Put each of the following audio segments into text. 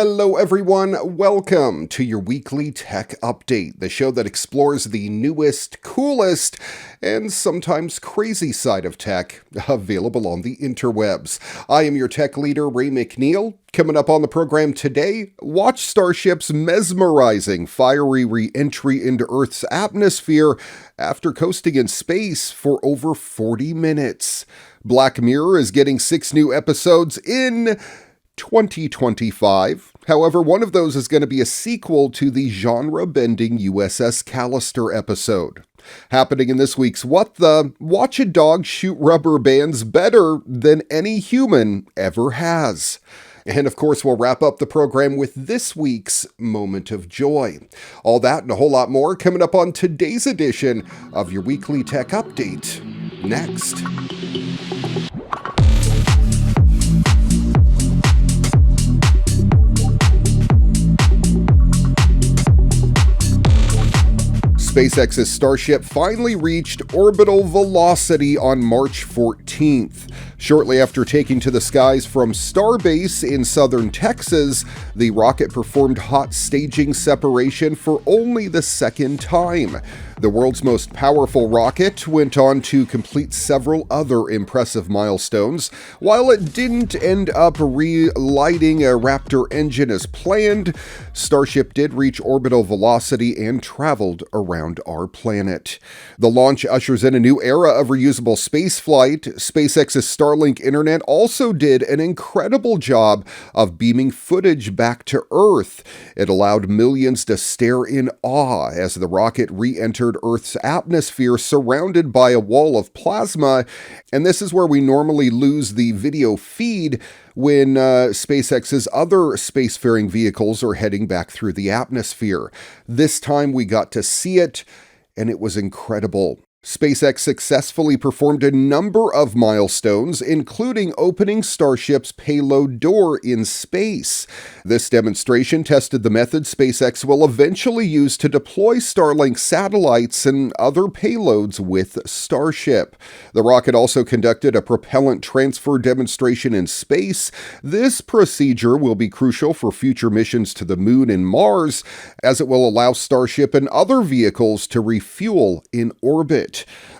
Hello everyone, welcome to your weekly tech update, the show that explores the newest, coolest, and sometimes crazy side of tech available on the interwebs. I am your tech leader, Ray McNeil. Coming up on the program today, watch Starship's mesmerizing fiery re-entry into Earth's atmosphere after coasting in space for over 40 minutes. Black Mirror is getting 6 new episodes in 2025. However, one of those is going to be a sequel to the genre-bending USS Callister episode. Happening in this week's What The? Watch a dog shoot rubber bands better than any human ever has. And of course, we'll wrap up the program with this week's Moment of Joy. All that and a whole lot more coming up on today's edition of your weekly tech update. Next. SpaceX's Starship finally reached orbital velocity on March 14th. Shortly after taking to the skies from Starbase in southern Texas, the rocket performed hot staging separation for only the second time. The world's most powerful rocket went on to complete several other impressive milestones. While it didn't end up relighting a Raptor engine as planned, Starship did reach orbital velocity and traveled around our planet. The launch ushers in a new era of reusable spaceflight. SpaceX's Starlink internet also did an incredible job of beaming footage back to Earth. It allowed millions to stare in awe as the rocket re-entered Earth's atmosphere surrounded by a wall of plasma, and this is where we normally lose the video feed when SpaceX's other spacefaring vehicles are heading back through the atmosphere. This time we got to see it, and it was incredible. SpaceX successfully performed a number of milestones, including opening Starship's payload door in space. This demonstration tested the method SpaceX will eventually use to deploy Starlink satellites and other payloads with Starship. The rocket also conducted a propellant transfer demonstration in space. This procedure will be crucial for future missions to the Moon and Mars, as it will allow Starship and other vehicles to refuel in orbit.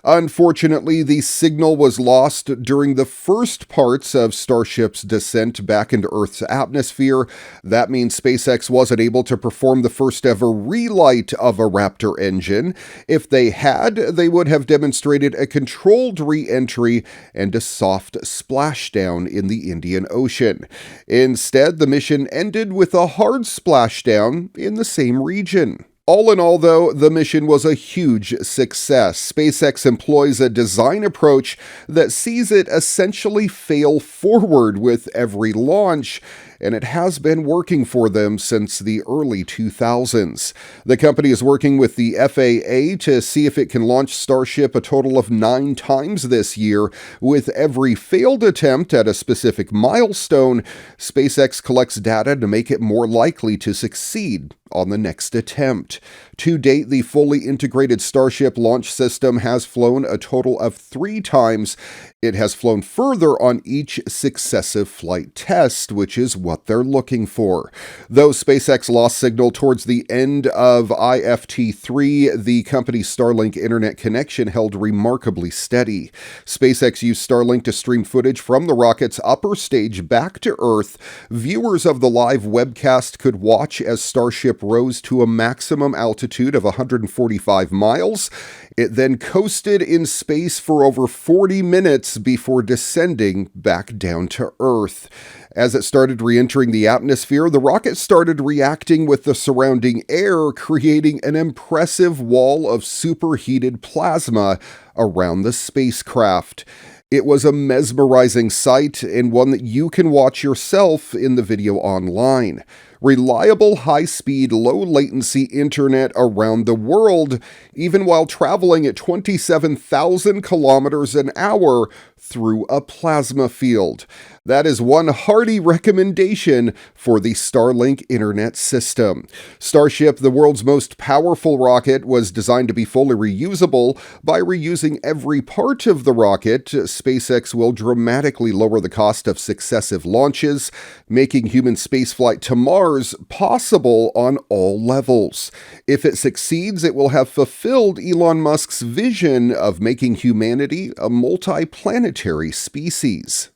Unfortunately, the signal was lost during the first parts of Starship's descent back into Earth's atmosphere. That means SpaceX wasn't able to perform the first ever relight of a Raptor engine. If they had, they would have demonstrated a controlled re-entry and a soft splashdown in the Indian Ocean. Instead, the mission ended with a hard splashdown in the same region. All in all, though, the mission was a huge success. SpaceX employs a design approach that sees it essentially fail forward with every launch, and it has been working for them since the early 2000s. The company is working with the FAA to see if it can launch Starship a total of 9 times this year. With every failed attempt at a specific milestone, SpaceX collects data to make it more likely to succeed on the next attempt. To date, the fully integrated Starship launch system has flown a total of 3 times. It has flown further on each successive flight test, which is what they're looking for. Though SpaceX lost signal towards the end of IFT-3, the company's Starlink internet connection held remarkably steady. SpaceX used Starlink to stream footage from the rocket's upper stage back to Earth. Viewers of the live webcast could watch as Starship rose to a maximum altitude of 145 miles. It then coasted in space for over 40 minutes before descending back down to Earth. As it started re-entering the atmosphere, the rocket started reacting with the surrounding air, creating an impressive wall of superheated plasma around the spacecraft. It was a mesmerizing sight and one that you can watch yourself in the video online. Reliable, high-speed, low-latency internet around the world, even while traveling at 27,000 kilometers an hour through a plasma field. That is one hearty recommendation for the Starlink internet system. Starship, the world's most powerful rocket, was designed to be fully reusable. By reusing every part of the rocket, SpaceX will dramatically lower the cost of successive launches, making human spaceflight to Mars possible on all levels. If it succeeds, it will have fulfilled Elon Musk's vision of making humanity a multi-planetary species.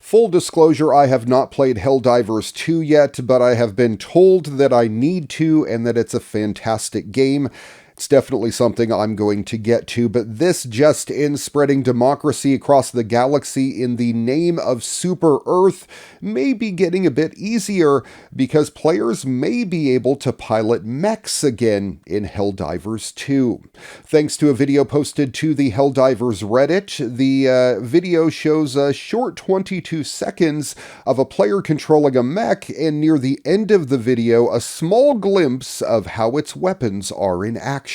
Full disclosure, I have not played Helldivers 2 yet, but I have been told that I need to and that it's a fantastic game. It's definitely something I'm going to get to, but this just in, spreading democracy across the galaxy in the name of Super Earth may be getting a bit easier because players may be able to pilot mechs again in Helldivers 2. Thanks to a video posted to the Helldivers Reddit, the video shows a short 22 seconds of a player controlling a mech, and near the end of the video, a small glimpse of how its weapons are in action.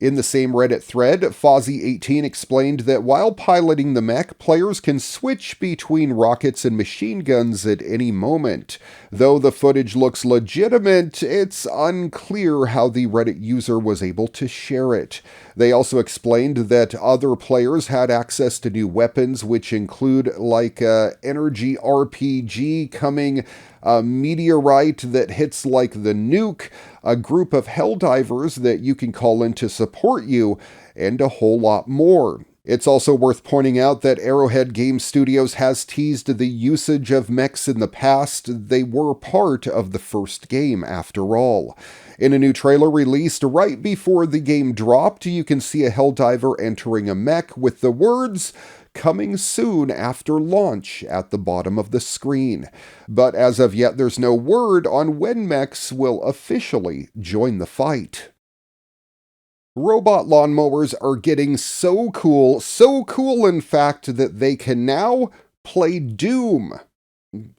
In the same Reddit thread, Fozzie18 explained that while piloting the mech, players can switch between rockets and machine guns at any moment. Though the footage looks legitimate, it's unclear how the Reddit user was able to share it. They also explained that other players had access to new weapons, which include like energy RPG coming, a meteorite that hits like the nuke, a group of Helldivers that you can call in to support you, and a whole lot more. It's also worth pointing out that Arrowhead Game Studios has teased the usage of mechs in the past. They were part of the first game, after all. In a new trailer released right before the game dropped, you can see a Helldiver entering a mech with the words, "Coming soon after launch," at the bottom of the screen. But as of yet, there's no word on when mechs will officially join the fight. Robot lawnmowers are getting so cool in fact that they can now play Doom.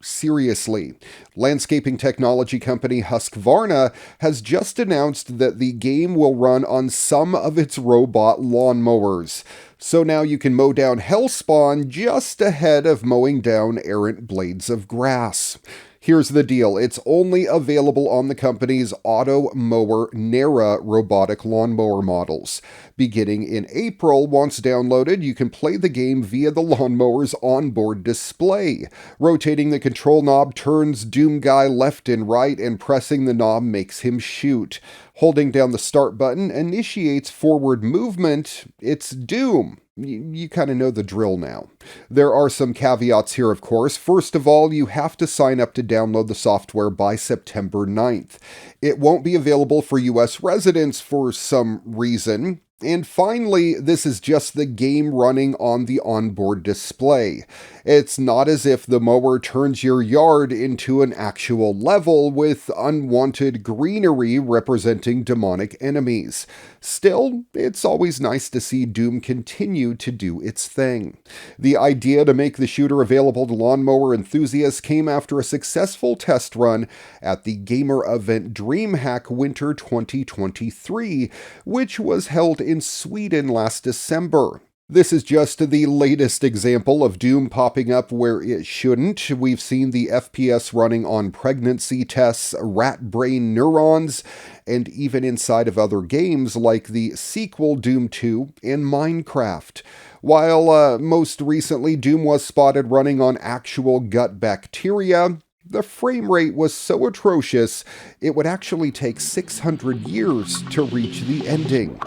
Seriously. Landscaping technology company Husqvarna has just announced that the game will run on some of its robot lawnmowers. So now you can mow down Hellspawn just ahead of mowing down errant blades of grass. Here's the deal. It's only available on the company's Auto Mower Nera robotic lawnmower models. Beginning in April, once downloaded, you can play the game via the lawnmower's onboard display. Rotating the control knob turns Doom Guy left and right, and pressing the knob makes him shoot. Holding down the start button initiates forward movement. It's Doom. You kind of know the drill now. There are some caveats here, of course. First of all, you have to sign up to download the software by September 9th. It won't be available for US residents for some reason. And finally, this is just the game running on the onboard display. It's not as if the mower turns your yard into an actual level with unwanted greenery representing demonic enemies. Still, it's always nice to see Doom continue to do its thing. The idea to make the shooter available to lawnmower enthusiasts came after a successful test run at the gamer event DreamHack Winter 2023, which was held in Sweden last December. This is just the latest example of Doom popping up where it shouldn't. We've seen the FPS running on pregnancy tests, rat brain neurons, and even inside of other games like the sequel Doom 2 and Minecraft. While most recently Doom was spotted running on actual gut bacteria, the frame rate was so atrocious it would actually take 600 years to reach the ending.